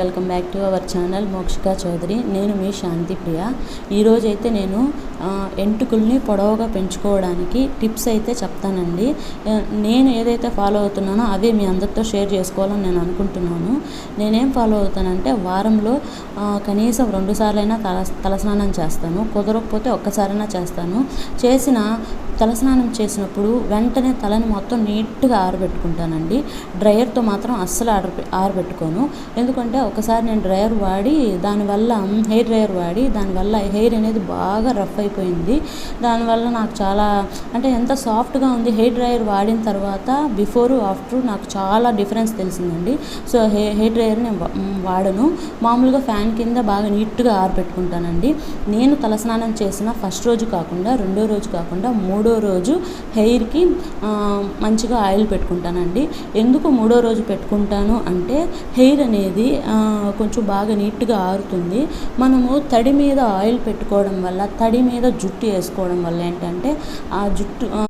Welcome back to our channel Mokshika Chowdary. నేను మీ శాంతి ప్రియ. ఈరోజైతే నేను ఎంటుకల్ని పొడవుగా పెంచుకోవడానికి టిప్స్ అయితే చెప్తానండి. నేను ఏదైతే ఫాలో అవుతున్నానో అవే మీ అందరితో షేర్ చేసుకోవాలని నేను అనుకుంటున్నాను. నేనేం ఫాలో అవుతానంటే వారంలో కనీసం 2 సార్లైనా తలస్నానం చేస్తాను. కుదరకపోతే ఒక్కసారైనా చేస్తాను. తలస్నానం చేసినప్పుడు వెంటనే తలని మొత్తం నీట్గా ఆరబెట్టుకుంటానండి. డ్రయర్తో మాత్రం అస్సలు ఆరబెట్టుకోను. ఎందుకంటే ఒకసారి నేను హెయిర్ డ్రయర్ వాడి దానివల్ల హెయిర్ అనేది బాగా రఫ్ అయిపోయింది. దానివల్ల నాకు చాలా ఎంత సాఫ్ట్గా ఉంది. హెయిర్ డ్రయర్ వాడిన తర్వాత బిఫోర్ ఆఫ్టర్ నాకు చాలా డిఫరెన్స్ తెలిసిందండి. సో హెయిర్ డ్రయర్ నేను వాడను. మామూలుగా ఫ్యాన్ కింద బాగా నీట్గా ఆరబెట్టుకుంటానండి. నేను తలస్నానం చేసిన ఫస్ట్ రోజు కాకుండా, రెండో రోజు కాకుండా, మూడో రోజు హెయిర్కి మంచిగా ఆయిల్ పెట్టుకుంటానండి. ఎందుకు మూడో రోజు పెట్టుకుంటాను అంటే హెయిర్ అనేది కొంచెం బాగా నీట్గా ఆరుతుంది. మనము తడి మీద ఆయిల్ పెట్టుకోవడం వల్ల, తడి మీద జుట్టు వేసుకోవడం వల్ల ఏంటంటే ఆ జుట్టు